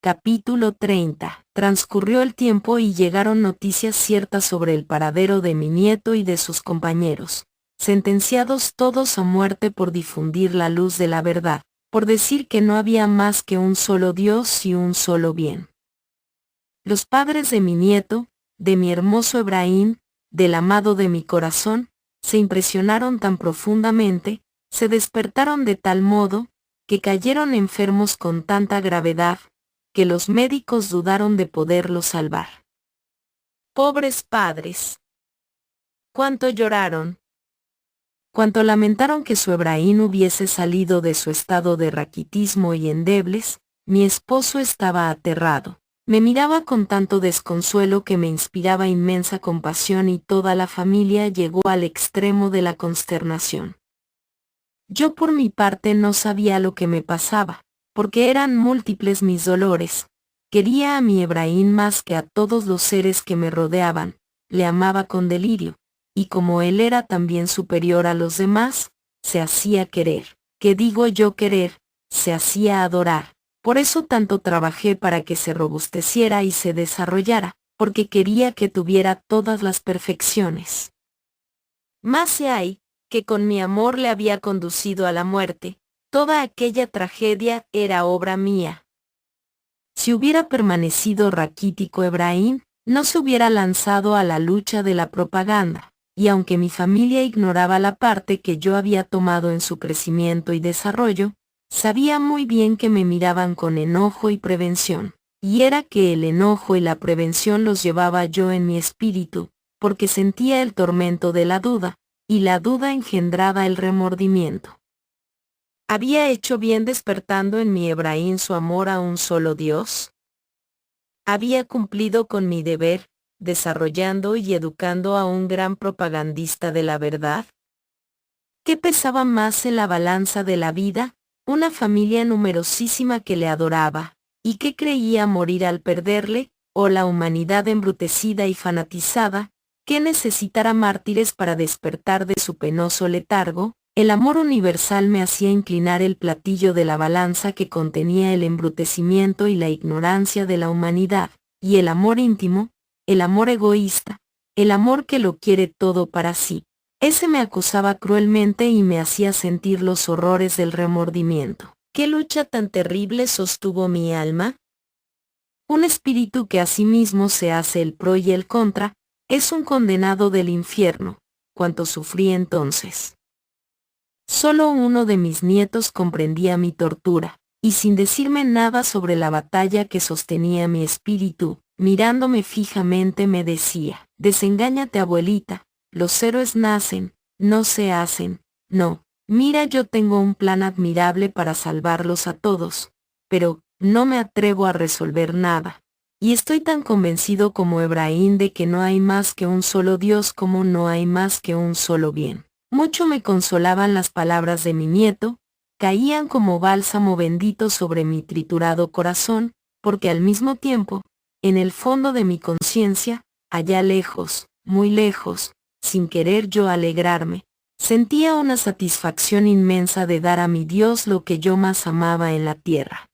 Capítulo 30. Transcurrió el tiempo y llegaron noticias ciertas sobre el paradero de mi nieto y de sus compañeros, sentenciados todos a muerte por difundir la luz de la verdad, por decir que no había más que un solo Dios y un solo bien. Los padres de mi nieto, de mi hermoso Ebrahim, del amado de mi corazón, se impresionaron tan profundamente, se despertaron de tal modo, que cayeron enfermos con tanta gravedad, que los médicos dudaron de poderlos salvar. Pobres padres. Cuánto lloraron. Cuánto lamentaron que su Ebrahim hubiese salido de su estado de raquitismo y endebles. Mi esposo estaba aterrado. Me miraba con tanto desconsuelo que me inspiraba inmensa compasión y toda la familia llegó al extremo de la consternación. Yo por mi parte no sabía lo que me pasaba, porque eran múltiples mis dolores. Quería a mi Ebrahim más que a todos los seres que me rodeaban, le amaba con delirio, y como él era también superior a los demás, se hacía querer. ¿Qué digo yo querer? Se hacía adorar. Por eso tanto trabajé para que se robusteciera y se desarrollara, porque quería que tuviera todas las perfecciones. Más hay, que con mi amor le había conducido a la muerte. Toda aquella tragedia era obra mía. Si hubiera permanecido raquítico Ebrahim, no se hubiera lanzado a la lucha de la propaganda, y aunque mi familia ignoraba la parte que yo había tomado en su crecimiento y desarrollo, sabía muy bien que me miraban con enojo y prevención, y era que el enojo y la prevención los llevaba yo en mi espíritu, porque sentía el tormento de la duda, y la duda engendraba el remordimiento. ¿Había hecho bien despertando en mi Ebrahim su amor a un solo Dios? ¿Había cumplido con mi deber, desarrollando y educando a un gran propagandista de la verdad? ¿Qué pesaba más en la balanza de la vida? Una familia numerosísima que le adoraba, y que creía morir al perderle, o la humanidad embrutecida y fanatizada, que necesitara mártires para despertar de su penoso letargo. El amor universal me hacía inclinar el platillo de la balanza que contenía el embrutecimiento y la ignorancia de la humanidad, y el amor íntimo, el amor egoísta, el amor que lo quiere todo para sí. Ese me acusaba cruelmente y me hacía sentir los horrores del remordimiento. ¿Qué lucha tan terrible sostuvo mi alma? Un espíritu que a sí mismo se hace el pro y el contra, es un condenado del infierno. Cuánto sufrí entonces. Solo uno de mis nietos comprendía mi tortura, y sin decirme nada sobre la batalla que sostenía mi espíritu, mirándome fijamente me decía: desengáñate, abuelita, los héroes nacen, no se hacen. No, mira, yo tengo un plan admirable para salvarlos a todos, pero no me atrevo a resolver nada. Y estoy tan convencido como Ebrahim de que no hay más que un solo Dios como no hay más que un solo bien. Mucho me consolaban las palabras de mi nieto, caían como bálsamo bendito sobre mi triturado corazón, porque al mismo tiempo, en el fondo de mi conciencia, allá lejos, muy lejos, sin querer yo alegrarme, sentía una satisfacción inmensa de dar a mi Dios lo que yo más amaba en la tierra.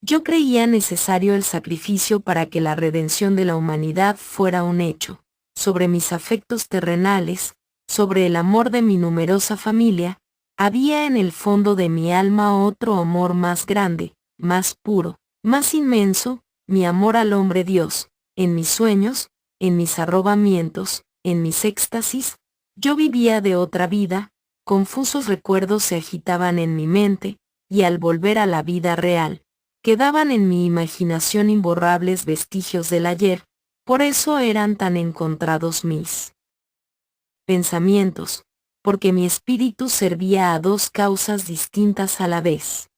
Yo creía necesario el sacrificio para que la redención de la humanidad fuera un hecho. Sobre mis afectos terrenales, sobre el amor de mi numerosa familia, había en el fondo de mi alma otro amor más grande, más puro, más inmenso, mi amor al hombre Dios. En mis sueños, en mis arrobamientos, en mis éxtasis, yo vivía de otra vida, confusos recuerdos se agitaban en mi mente, y al volver a la vida real, quedaban en mi imaginación imborrables vestigios del ayer, por eso eran tan encontrados mis pensamientos, porque mi espíritu servía a dos causas distintas a la vez.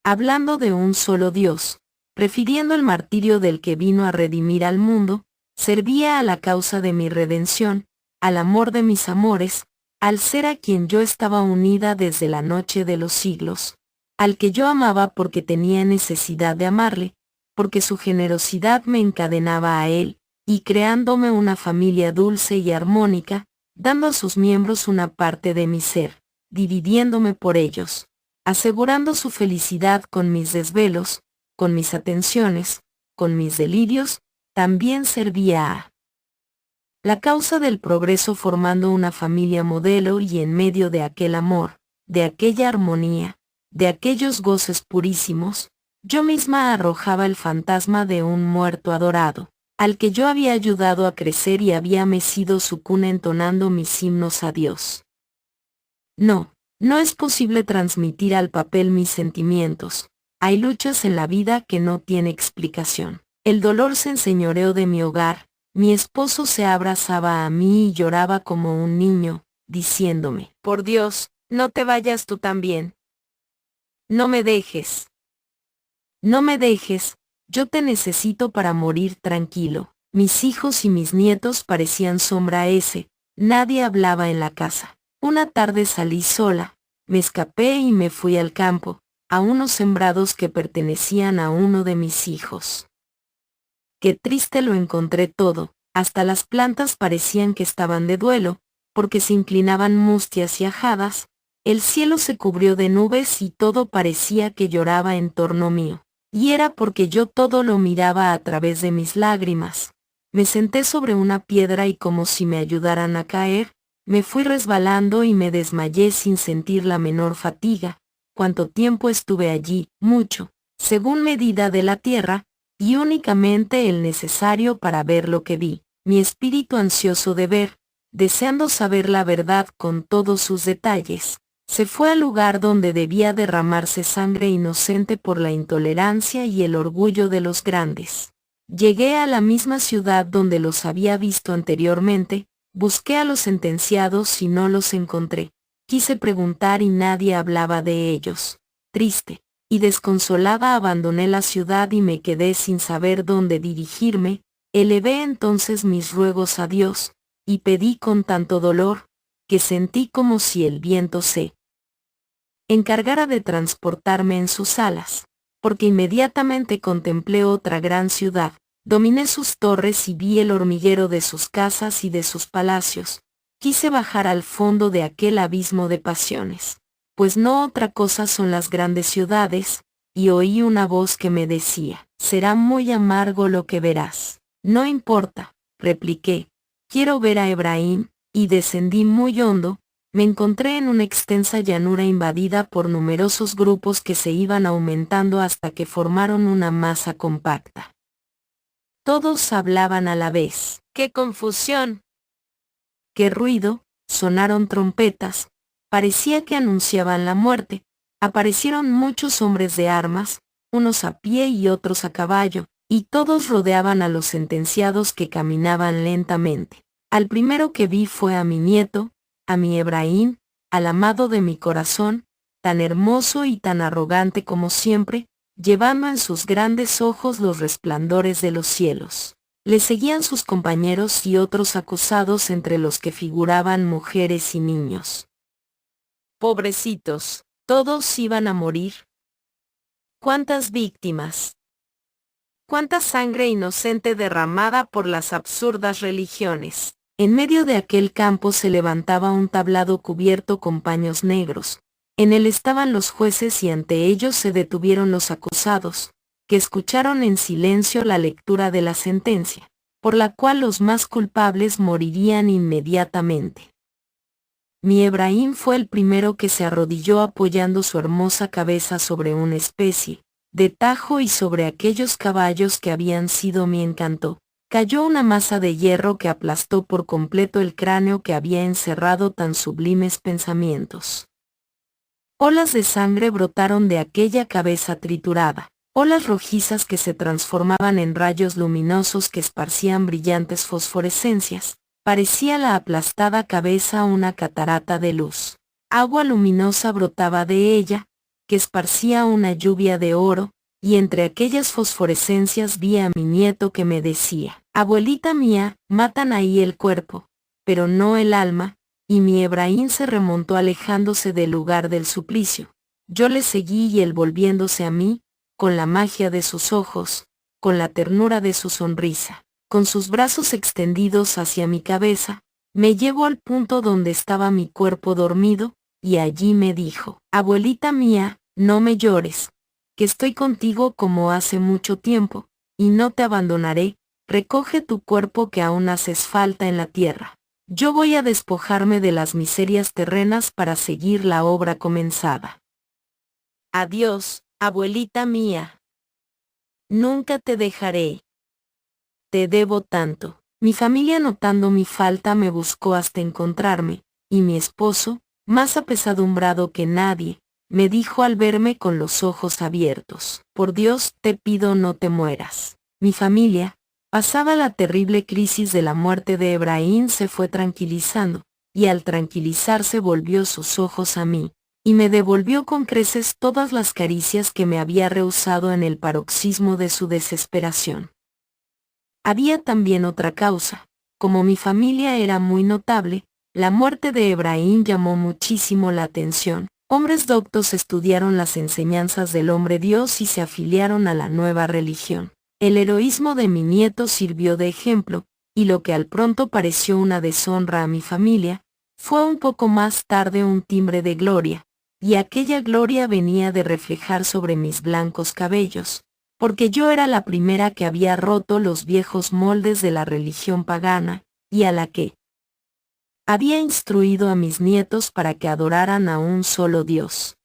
Hablando de un solo Dios, prefiriendo el martirio del que vino a redimir al mundo, servía a la causa de mi redención, al amor de mis amores, al ser a quien yo estaba unida desde la noche de los siglos, al que yo amaba porque tenía necesidad de amarle, porque su generosidad me encadenaba a él, y creándome una familia dulce y armónica, dando a sus miembros una parte de mi ser, dividiéndome por ellos, asegurando su felicidad con mis desvelos, con mis atenciones, con mis delirios, también servía a la causa del progreso formando una familia modelo y en medio de aquel amor, de aquella armonía, de aquellos goces purísimos, yo misma arrojaba el fantasma de un muerto adorado, al que yo había ayudado a crecer y había mecido su cuna entonando mis himnos a Dios. No, no es posible transmitir al papel mis sentimientos. Hay luchas en la vida que no tiene explicación. El dolor se enseñoreó de mi hogar, mi esposo se abrazaba a mí y lloraba como un niño, diciéndome, por Dios, no te vayas tú también. No me dejes. No me dejes, yo te necesito para morir tranquilo. Mis hijos y mis nietos parecían sombra ese, nadie hablaba en la casa. Una tarde salí sola, me escapé y me fui al campo, a unos sembrados que pertenecían a uno de mis hijos. Qué triste lo encontré todo, hasta las plantas parecían que estaban de duelo, porque se inclinaban mustias y ajadas, el cielo se cubrió de nubes y todo parecía que lloraba en torno mío. Y era porque yo todo lo miraba a través de mis lágrimas. Me senté sobre una piedra y como si me ayudaran a caer, me fui resbalando y me desmayé sin sentir la menor fatiga. Cuánto tiempo estuve allí, mucho, según medida de la tierra, y únicamente el necesario para ver lo que vi. Mi espíritu ansioso de ver, deseando saber la verdad con todos sus detalles, se fue al lugar donde debía derramarse sangre inocente por la intolerancia y el orgullo de los grandes. Llegué a la misma ciudad donde los había visto anteriormente, busqué a los sentenciados y no los encontré. Quise preguntar y nadie hablaba de ellos. Triste y desconsolada abandoné la ciudad y me quedé sin saber dónde dirigirme. Elevé entonces mis ruegos a Dios, y pedí con tanto dolor, que sentí como si el viento se encargara de transportarme en sus alas, porque inmediatamente contemplé otra gran ciudad, dominé sus torres y vi el hormiguero de sus casas y de sus palacios. Quise bajar al fondo de aquel abismo de pasiones, pues no otra cosa son las grandes ciudades, y oí una voz que me decía, será muy amargo lo que verás. No importa, repliqué, quiero ver a Ebrahim, y descendí muy hondo. Me encontré en una extensa llanura invadida por numerosos grupos que se iban aumentando hasta que formaron una masa compacta. Todos hablaban a la vez. ¡Qué confusión! ¡Qué ruido! Sonaron trompetas, parecía que anunciaban la muerte. Aparecieron muchos hombres de armas, unos a pie y otros a caballo, y todos rodeaban a los sentenciados que caminaban lentamente. Al primero que vi fue a mi nieto, a mi Ebrahim, al amado de mi corazón, tan hermoso y tan arrogante como siempre, llevando en sus grandes ojos los resplandores de los cielos. Le seguían sus compañeros y otros acusados entre los que figuraban mujeres y niños. Pobrecitos, todos iban a morir. ¿Cuántas víctimas? ¿Cuánta sangre inocente derramada por las absurdas religiones? En medio de aquel campo se levantaba un tablado cubierto con paños negros. En él estaban los jueces y ante ellos se detuvieron los acusados, que escucharon en silencio la lectura de la sentencia, por la cual los más culpables morirían inmediatamente. Mi Ebrahim fue el primero que se arrodilló apoyando su hermosa cabeza sobre una especie de tajo y sobre aquellos caballos que habían sido mi encanto. Cayó una masa de hierro que aplastó por completo el cráneo que había encerrado tan sublimes pensamientos. Olas de sangre brotaron de aquella cabeza triturada, olas rojizas que se transformaban en rayos luminosos que esparcían brillantes fosforescencias. Parecía la aplastada cabeza una catarata de luz. Agua luminosa brotaba de ella, que esparcía una lluvia de oro, y entre aquellas fosforescencias vi a mi nieto que me decía, abuelita mía, matan ahí el cuerpo, pero no el alma, y mi Ebrahim se remontó alejándose del lugar del suplicio. Yo le seguí y él volviéndose a mí, con la magia de sus ojos, con la ternura de su sonrisa, con sus brazos extendidos hacia mi cabeza, me llevó al punto donde estaba mi cuerpo dormido, y allí me dijo, abuelita mía, no me llores, que estoy contigo como hace mucho tiempo, y no te abandonaré. Recoge tu cuerpo que aún haces falta en la tierra. Yo voy a despojarme de las miserias terrenas para seguir la obra comenzada. Adiós, abuelita mía. Nunca te dejaré. Te debo tanto. Mi familia, notando mi falta, me buscó hasta encontrarme, y mi esposo, más apesadumbrado que nadie, me dijo al verme con los ojos abiertos: por Dios te pido no te mueras. Mi familia, pasada la terrible crisis de la muerte de Ebrahim, se fue tranquilizando, y al tranquilizarse volvió sus ojos a mí, y me devolvió con creces todas las caricias que me había rehusado en el paroxismo de su desesperación. Había también otra causa. Como mi familia era muy notable, la muerte de Ebrahim llamó muchísimo la atención. Hombres doctos estudiaron las enseñanzas del hombre Dios y se afiliaron a la nueva religión. El heroísmo de mi nieto sirvió de ejemplo, y lo que al pronto pareció una deshonra a mi familia, fue un poco más tarde un timbre de gloria, y aquella gloria venía de reflejar sobre mis blancos cabellos, porque yo era la primera que había roto los viejos moldes de la religión pagana, y a la que había instruido a mis nietos para que adoraran a un solo Dios.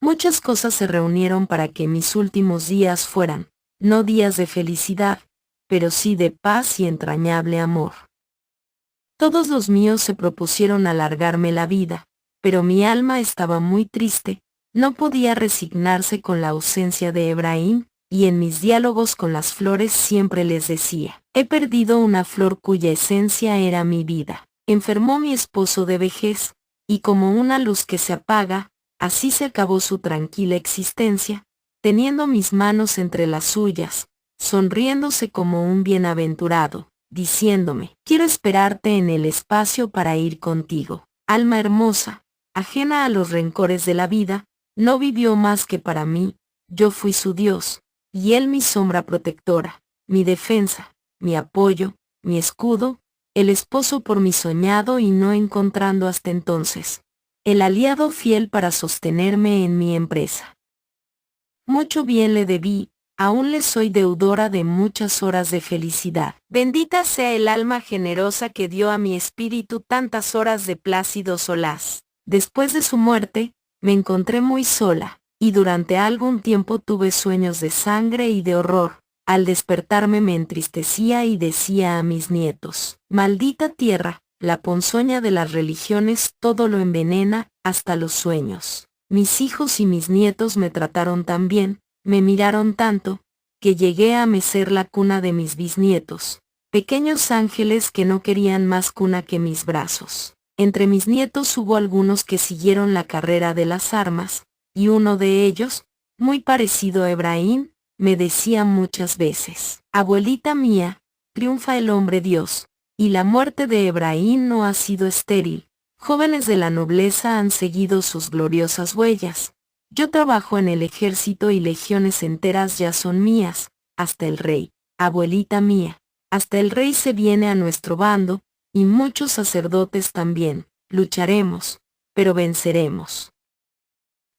Muchas cosas se reunieron para que mis últimos días fueran, no días de felicidad, pero sí de paz y entrañable amor. Todos los míos se propusieron alargarme la vida, pero mi alma estaba muy triste, no podía resignarse con la ausencia de Ebrahim, y en mis diálogos con las flores siempre les decía: he perdido una flor cuya esencia era mi vida. Enfermó mi esposo de vejez, y como una luz que se apaga, así se acabó su tranquila existencia, teniendo mis manos entre las suyas, sonriéndose como un bienaventurado, diciéndome: quiero esperarte en el espacio para ir contigo. Alma hermosa, ajena a los rencores de la vida, no vivió más que para mí. Yo fui su Dios, y él mi sombra protectora, mi defensa, mi apoyo, mi escudo, el esposo por mi soñado y no encontrando hasta entonces, el aliado fiel para sostenerme en mi empresa. Mucho bien le debí, aún le soy deudora de muchas horas de felicidad. Bendita sea el alma generosa que dio a mi espíritu tantas horas de plácido solaz. Después de su muerte, me encontré muy sola, y durante algún tiempo tuve sueños de sangre y de horror. Al despertarme me entristecía y decía a mis nietos: maldita tierra, la ponzoña de las religiones todo lo envenena, hasta los sueños. Mis hijos y mis nietos me trataron tan bien, me miraron tanto, que llegué a mecer la cuna de mis bisnietos, pequeños ángeles que no querían más cuna que mis brazos. Entre mis nietos hubo algunos que siguieron la carrera de las armas, y uno de ellos, muy parecido a Ebrahim, me decía muchas veces: abuelita mía, triunfa el hombre Dios, y la muerte de Ebrahim no ha sido estéril. Jóvenes de la nobleza han seguido sus gloriosas huellas. Yo trabajo en el ejército y legiones enteras ya son mías, hasta el rey, abuelita mía, hasta el rey se viene a nuestro bando, y muchos sacerdotes también. Lucharemos, pero venceremos.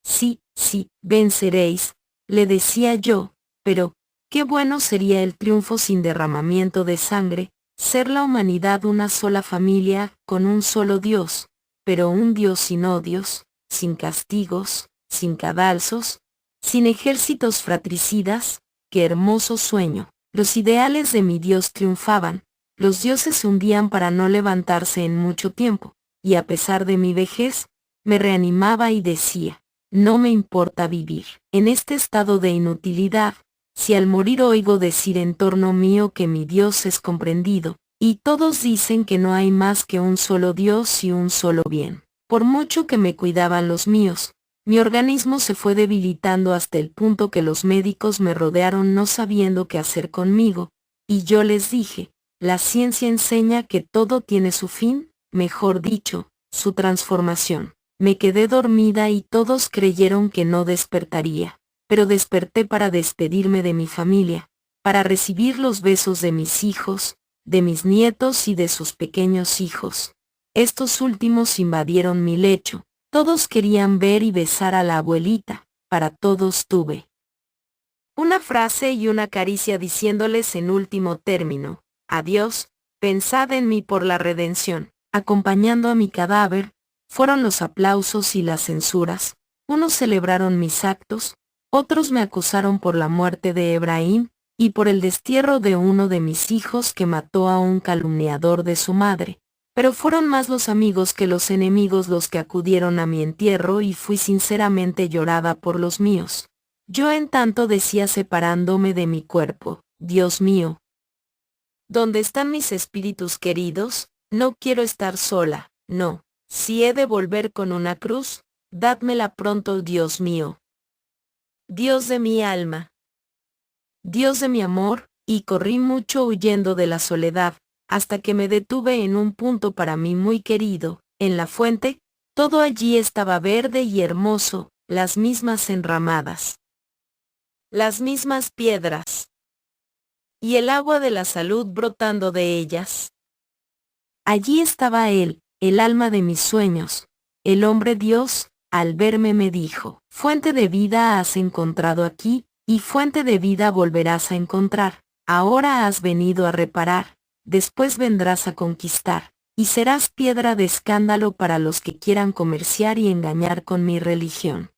Sí, sí, venceréis, le decía yo, pero, qué bueno sería el triunfo sin derramamiento de sangre, ser la humanidad una sola familia, con un solo Dios, pero un Dios sin odios, sin castigos, sin cadalsos, sin ejércitos fratricidas. Qué hermoso sueño. Los ideales de mi Dios triunfaban, los dioses se hundían para no levantarse en mucho tiempo, y a pesar de mi vejez, me reanimaba y decía: no me importa vivir en este estado de inutilidad, si al morir oigo decir en torno mío que mi Dios es comprendido, y todos dicen que no hay más que un solo Dios y un solo bien. Por mucho que me cuidaban los míos, mi organismo se fue debilitando hasta el punto que los médicos me rodearon no sabiendo qué hacer conmigo, y yo les dije: la ciencia enseña que todo tiene su fin, mejor dicho, su transformación. Me quedé dormida y todos creyeron que no despertaría, pero desperté para despedirme de mi familia, para recibir los besos de mis hijos, de mis nietos y de sus pequeños hijos. Estos últimos invadieron mi lecho, todos querían ver y besar a la abuelita, para todos tuve. Una frase y una caricia diciéndoles en último término, adiós, pensad en mí por la redención. Acompañando a mi cadáver, fueron los aplausos y las censuras. Unos celebraron mis actos, otros me acusaron por la muerte de Ebrahim, y por el destierro de uno de mis hijos que mató a un calumniador de su madre. Pero fueron más los amigos que los enemigos los que acudieron a mi entierro y fui sinceramente llorada por los míos. Yo en tanto decía separándome de mi cuerpo, Dios mío, ¿dónde están mis espíritus queridos? No quiero estar sola, no. Si he de volver con una cruz, dádmela pronto, Dios mío. Dios de mi alma. Dios de mi amor, y corrí mucho huyendo de la soledad, hasta que me detuve en un punto para mí muy querido, en la fuente, todo allí estaba verde y hermoso, las mismas enramadas, las mismas piedras, y el agua de la salud brotando de ellas. Allí estaba él, el alma de mis sueños, el hombre Dios, al verme me dijo, fuente de vida has encontrado aquí, y fuente de vida volverás a encontrar. Ahora has venido a reparar, después vendrás a conquistar, y serás piedra de escándalo para los que quieran comerciar y engañar con mi religión.